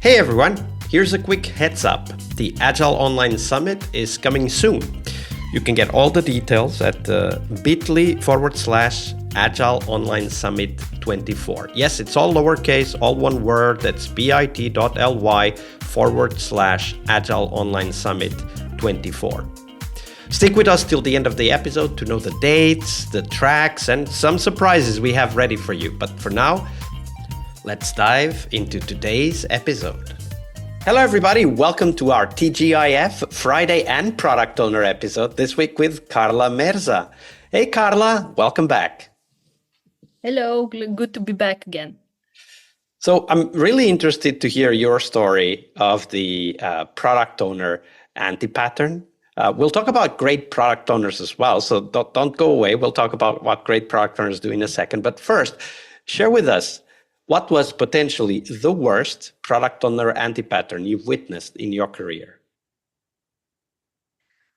Hey everyone, here's a quick heads up. The Agile Online Summit is coming soon. You can get all the details at bit.ly/Agile Online Summit 24. Yes, it's all lowercase, all one word. That's bit.ly/Agile Online Summit 24. Stick with us till the end of the episode to know the dates, the tracks, and some surprises we have ready for you. But for now, let's dive into today's episode. Hello, everybody. Welcome to our TGIF Friday and Product Owner episode this week with Karla Merza. Hey, Karla, welcome back. Hello, good to be back again. So I'm really interested to hear your story of the product owner anti-pattern. We'll talk about great product owners as well, so don't go away. We'll talk about what great product owners do in a second. But first, share with us what was potentially the worst product owner anti-pattern you've witnessed in your career.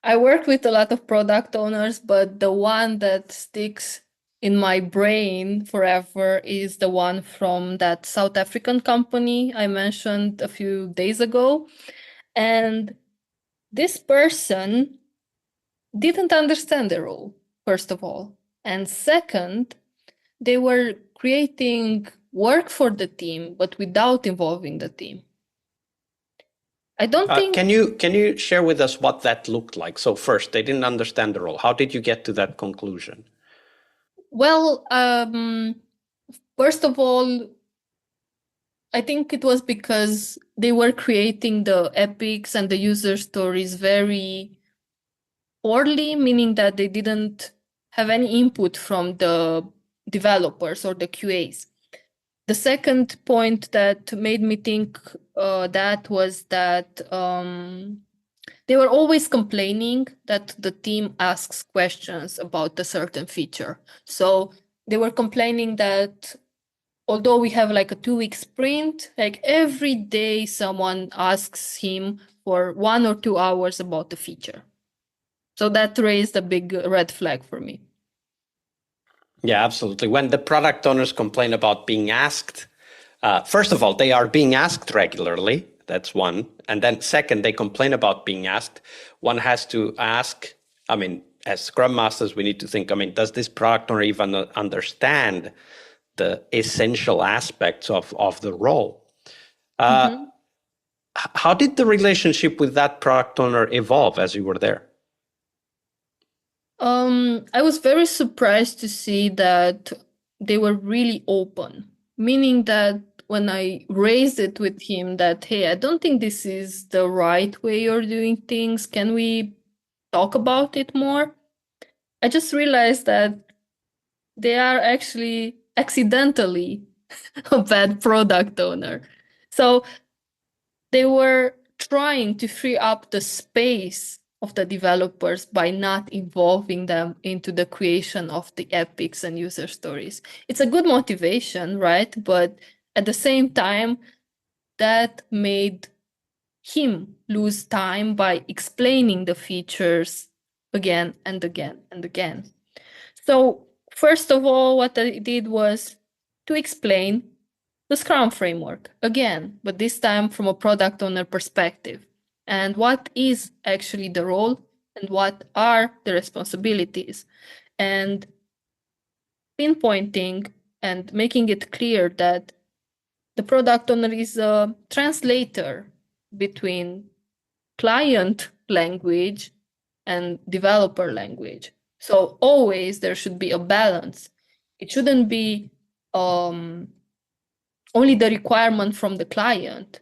I worked with a lot of product owners, but the one that sticks in my brain forever is the one from that South African company I mentioned a few days ago. And this person didn't understand the role, first of all. And second, they were creating work for the team, but without involving the team. I don't think... Can you share with us what that looked like? So first, they didn't understand the role. How did you get to that conclusion? Well, first of all, I think it was because they were creating the epics and the user stories very poorly, meaning that they didn't have any input from the developers or the QAs. The second point that made me think that was that they were always complaining that the team asks questions about a certain feature. So they were complaining that although we have like a 2-week sprint, like every day someone asks him for 1 or 2 hours about the feature. So that raised a big red flag for me. Yeah, absolutely. When the product owners complain about being asked, first of all, they are being asked regularly. That's one. And then second, they complain about being asked. One has to ask, as Scrum Masters, we need to think, does this product owner even understand the essential aspects of the role? How did the relationship with that product owner evolve as you were there? I was very surprised to see that they were really open, meaning that when I raised it with him that, hey, I don't think this is the right way you're doing things. Can we talk about it more? I just realized that they are actually accidentally a bad product owner. So they were trying to free up the space of the developers by not involving them into the creation of the epics and user stories. It's a good motivation, right? But at the same time, that made him lose time by explaining the features again and again and again. So first of all, what I did was to explain the Scrum framework again, but this time from a product owner perspective. And what is actually the role and what are the responsibilities? And pinpointing and making it clear that the product owner is a translator between client language and developer language. So always there should be a balance. It shouldn't be only the requirement from the client.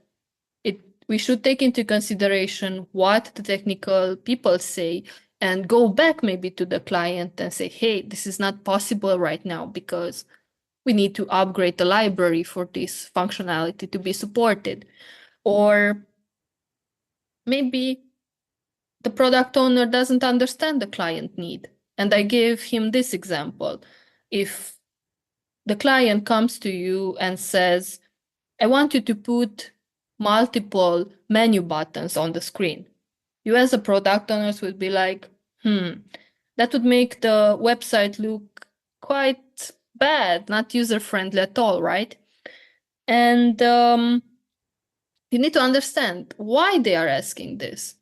We should take into consideration what the technical people say and go back maybe to the client and say, hey, this is not possible right now because we need to upgrade the library for this functionality to be supported. Or maybe the product owner doesn't understand the client need. And I gave him this example. If the client comes to you and says, I want you to put multiple menu buttons on the screen. You as a product owner would be like, that would make the website look quite bad, not user-friendly at all, right? And you need to understand why they are asking this.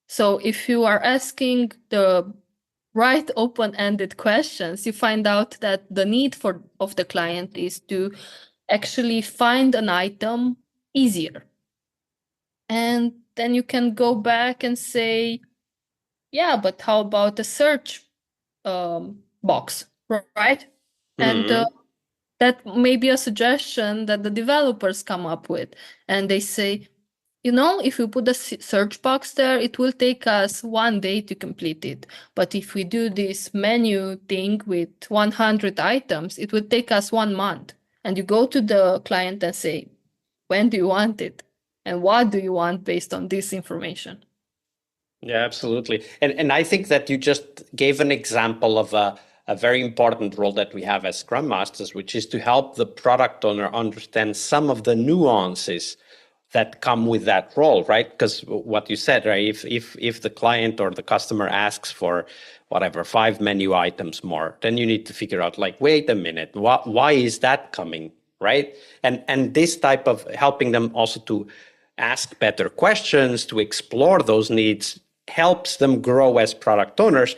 So if you are asking the right open-ended questions, you find out that the need of the client is to actually find an item easier. And then you can go back and say, yeah, but how about a search box, right? And that may be a suggestion that the developers come up with. And they say, if we put a search box there, it will take us 1 day to complete it. But if we do this menu thing with 100 items, it will take us 1 month. And you go to the client and say, when do you want it? And what do you want based on this information? Yeah, absolutely. And I think that you just gave an example of a very important role that we have as Scrum Masters, which is to help the product owner understand some of the nuances that come with that role, right? Because what you said, right? If the client or the customer asks for whatever 5 menu items more, then you need to figure out, like, wait a minute, why is that coming, right? And this type of helping them also to ask better questions, to explore those needs, helps them grow as product owners.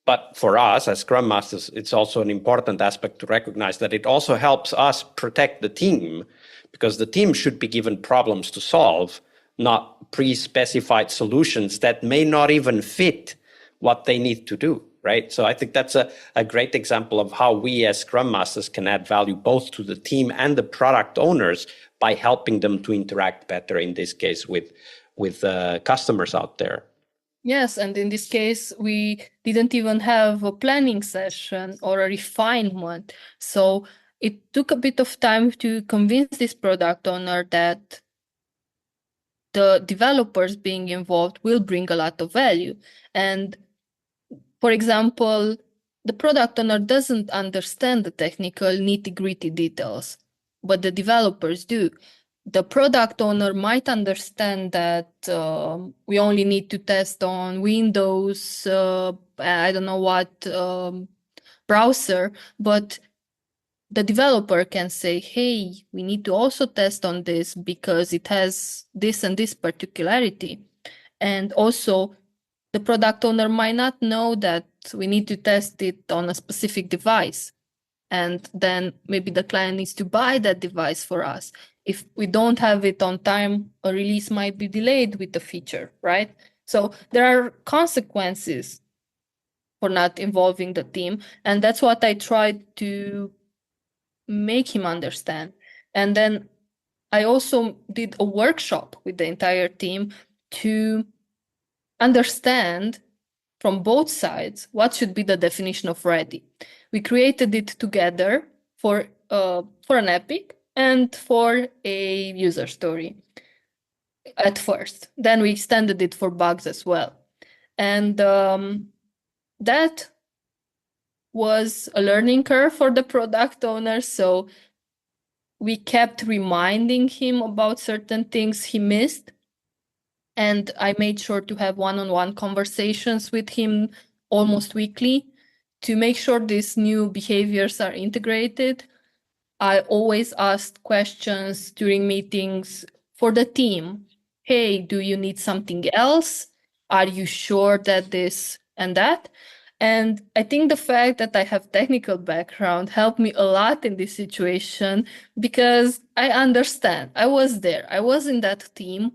But for us as Scrum Masters, it's also an important aspect to recognize that it also helps us protect the team, because the team should be given problems to solve, not pre-specified solutions that may not even fit what they need to do, right? So I think that's a great example of how we as Scrum Masters can add value both to the team and the product owners by helping them to interact better, in this case, with customers out there. Yes, and in this case, we didn't even have a planning session or a refinement. So it took a bit of time to convince this product owner that the developers being involved will bring a lot of value. And for example, the product owner doesn't understand the technical nitty-gritty details, but the developers do. The product owner might understand that we only need to test on Windows, I don't know what browser, but the developer can say, hey, we need to also test on this because it has this and this particularity. And also, the product owner might not know that we need to test it on a specific device. And then maybe the client needs to buy that device for us. If we don't have it on time, a release might be delayed with the feature, right? So there are consequences for not involving the team. And that's what I tried to make him understand. And then I also did a workshop with the entire team to understand from both sides what should be the definition of ready. We created it together for an epic and for a user story at first. Then we extended it for bugs as well. And that was a learning curve for the product owner. So we kept reminding him about certain things he missed. And I made sure to have one-on-one conversations with him almost weekly to make sure these new behaviors are integrated. I always asked questions during meetings for the team. Hey, do you need something else? Are you sure that this and that? And I think the fact that I have technical background helped me a lot in this situation because I understand. I was there. I was in that team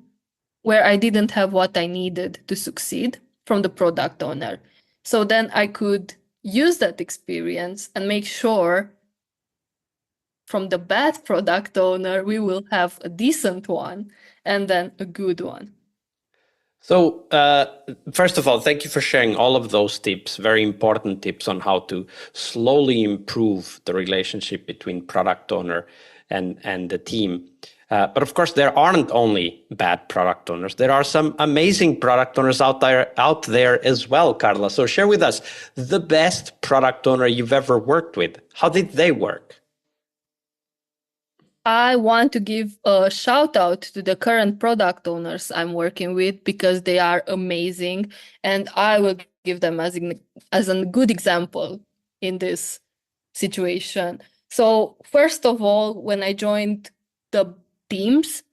where I didn't have what I needed to succeed from the product owner. So then I could use that experience and make sure from the bad product owner, we will have a decent one and then a good one. So, first of all, thank you for sharing all of those tips, very important tips on how to slowly improve the relationship between product owner and the team. But of course, there aren't only bad product owners. There are some amazing product owners out there as well, Karla. So share with us the best product owner you've ever worked with. How did they work? I want to give a shout out to the current product owners I'm working with because they are amazing, and I will give them as a good example in this situation. So first of all, when I joined the teams,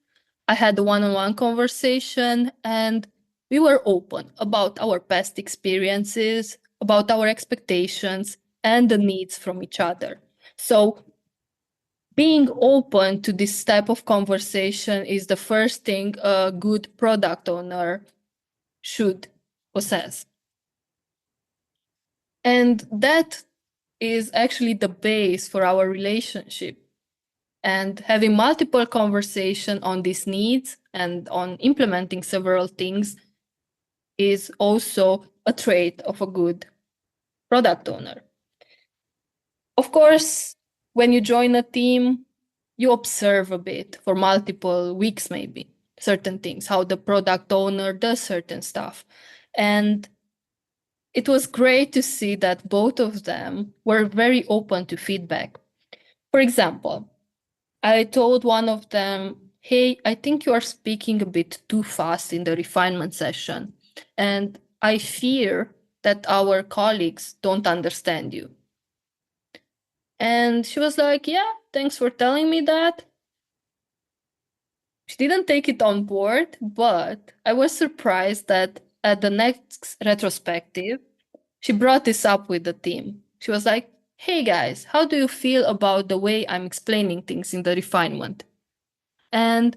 I had a one-on-one conversation, and we were open about our past experiences, about our expectations, and the needs from each other. So being open to this type of conversation is the first thing a good product owner should possess. And that is actually the base for our relationship. And having multiple conversation on these needs and on implementing several things is also a trait of a good product owner. Of course, when you join a team, you observe a bit for multiple weeks, maybe certain things, how the product owner does certain stuff. And it was great to see that both of them were very open to feedback. For example, I told one of them, hey, I think you are speaking a bit too fast in the refinement session, and I fear that our colleagues don't understand you. And she was like, yeah, thanks for telling me that. She didn't take it on board, but I was surprised that at the next retrospective, she brought this up with the team. She was like, hey guys, how do you feel about the way I'm explaining things in the refinement? And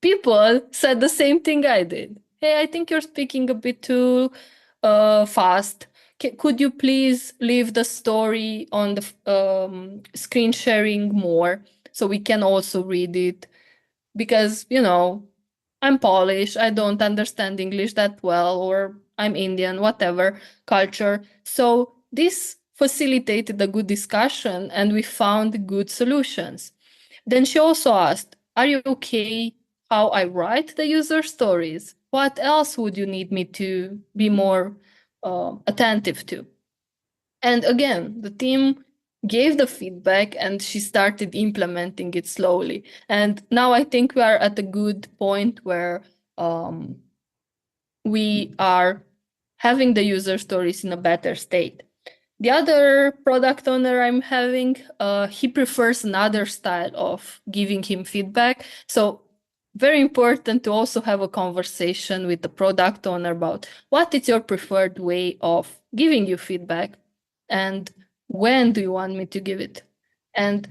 people said the same thing I did. Hey, I think you're speaking a bit too fast. Could you please leave the story on the screen sharing more so we can also read it? Because, I'm Polish, I don't understand English that well, or I'm Indian, whatever culture. So this facilitated a good discussion and we found good solutions. Then she also asked, are you okay how I write the user stories? What else would you need me to be more attentive to? And again, the team gave the feedback and she started implementing it slowly. And now I think we are at a good point where we are having the user stories in a better state. The other product owner I'm having, he prefers another style of giving him feedback. So very important to also have a conversation with the product owner about what is your preferred way of giving you feedback and when do you want me to give it. And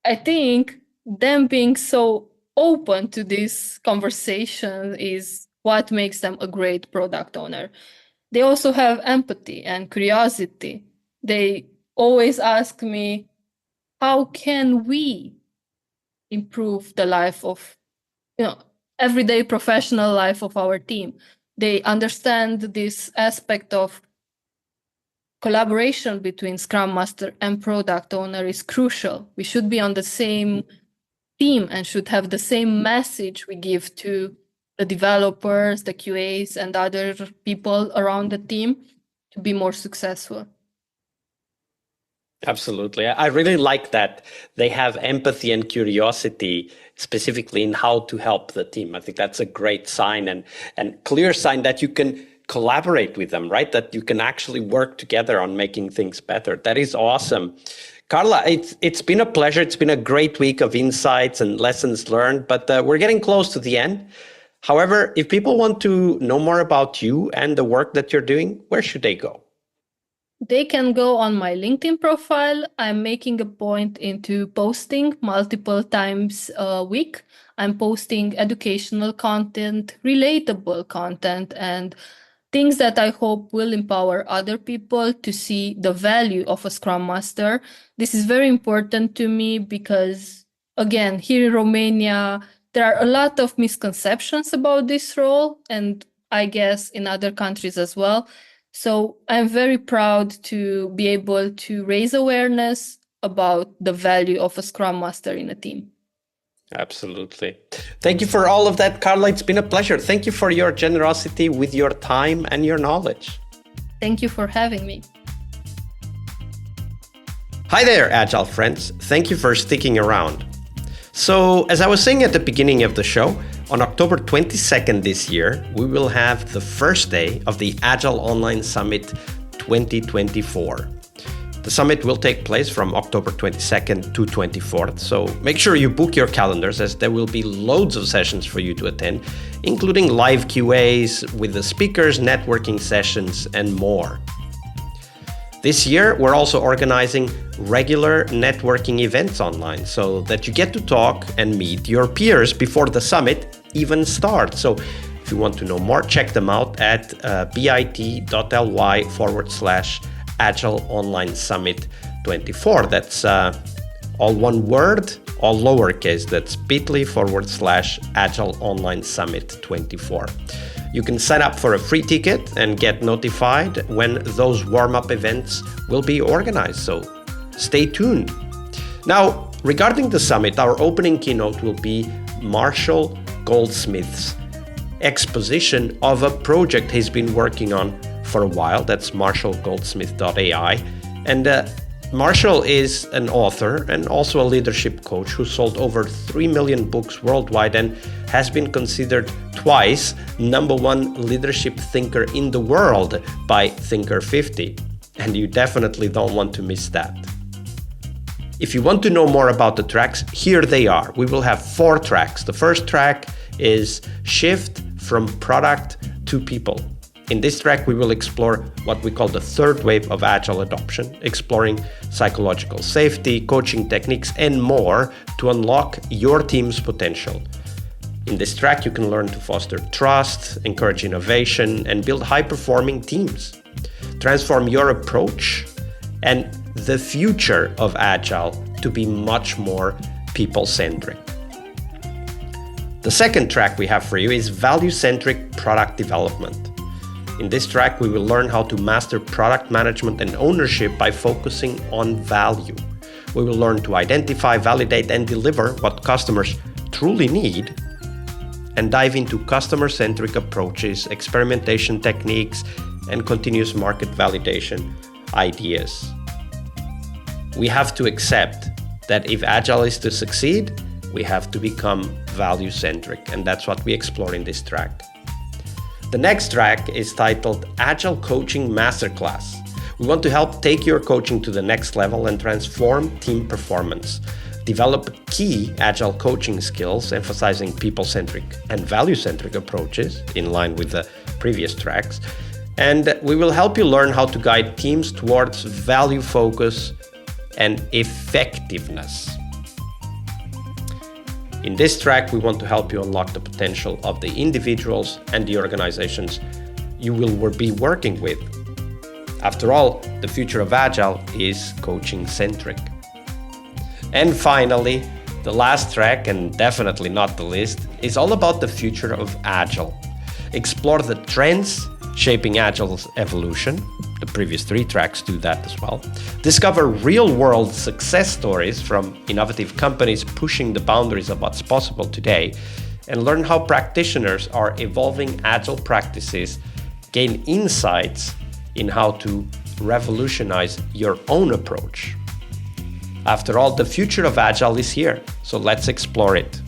I think them being so open to this conversation is what makes them a great product owner. They also have empathy and curiosity. They always ask me, how can we improve the life of, everyday professional life of our team? They understand this aspect of collaboration between Scrum Master and product owner is crucial. We should be on the same team and should have the same message we give to the developers, the QAs, and other people around the team to be more successful. Absolutely. I really like that they have empathy and curiosity specifically in how to help the team. I think that's a great sign and clear sign that you can collaborate with them, right? That you can actually work together on making things better. That is awesome. Karla, it's been a pleasure. It's been a great week of insights and lessons learned, but we're getting close to the end. However, if people want to know more about you and the work that you're doing, where should they go? They can go on my LinkedIn profile. I'm making a point into posting multiple times a week. I'm posting educational content, relatable content, and things that I hope will empower other people to see the value of a Scrum Master. This is very important to me because, again, here in Romania, there are a lot of misconceptions about this role, and I guess in other countries as well. So I'm very proud to be able to raise awareness about the value of a Scrum Master in a team. Absolutely. Thank you for all of that, Karla. It's been a pleasure. Thank you for your generosity with your time and your knowledge. Thank you for having me. Hi there, Agile friends. Thank you for sticking around. So, as I was saying at the beginning of the show, on October 22nd this year, we will have the first day of the Agile Online Summit 2024. The summit will take place from October 22nd to 24th, so make sure you book your calendars as there will be loads of sessions for you to attend, including live QAs with the speakers, networking sessions, and more. This year, we're also organizing regular networking events online so that you get to talk and meet your peers before the summit even starts. So if you want to know more, check them out at bit.ly/Agile Online Summit 24. That's all one word, all lowercase. That's bit.ly/Agile Online Summit 24. You can sign up for a free ticket and get notified when those warm-up events will be organized. So stay tuned. Now, regarding the summit, our opening keynote will be Marshall Goldsmith's exposition of a project he's been working on for a while. That's marshallgoldsmith.ai. And Marshall is an author and also a leadership coach who sold over 3 million books worldwide and has been considered twice #1 leadership thinker in the world by Thinker 50. And you definitely don't want to miss that. If you want to know more about the tracks, here they are. We will have 4 tracks. The first track is Shift from Product to People. In this track, we will explore what we call the third wave of Agile adoption, exploring psychological safety, coaching techniques, and more to unlock your team's potential. In this track, you can learn to foster trust, encourage innovation, and build high-performing teams. Transform your approach and the future of Agile to be much more people-centric. The second track we have for you is value-centric product development. In this track, we will learn how to master product management and ownership by focusing on value. We will learn to identify, validate, and deliver what customers truly need, and dive into customer-centric approaches, experimentation techniques, and continuous market validation ideas. We have to accept that if Agile is to succeed, we have to become value-centric, and that's what we explore in this track. The next track is titled Agile Coaching Masterclass. We want to help take your coaching to the next level and transform team performance. Develop key Agile coaching skills, emphasizing people-centric and value-centric approaches in line with the previous tracks. And we will help you learn how to guide teams towards value focus and effectiveness. In this track, we want to help you unlock the potential of the individuals and the organizations you will be working with. After all, the future of Agile is coaching-centric. And finally, the last track, and definitely not the least, is all about the future of Agile. Explore the trends shaping Agile's evolution. The previous 3 tracks do that as well. Discover real-world success stories from innovative companies pushing the boundaries of what's possible today, and learn how practitioners are evolving Agile practices, gain insights in how to revolutionize your own approach. After all, the future of Agile is here, so let's explore it.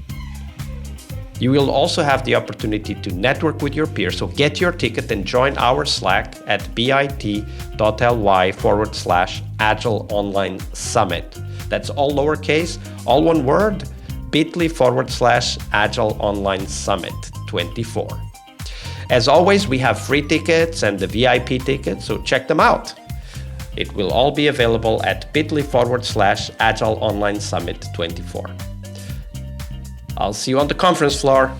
You will also have the opportunity to network with your peers, so get your ticket and join our Slack at bit.ly/Agile Online Summit. That's all lowercase, all one word, bit.ly/Agile Online Summit 24. As always, we have free tickets and the VIP tickets, so check them out. It will all be available at bit.ly/Agile Online Summit 24. I'll see you on the conference floor.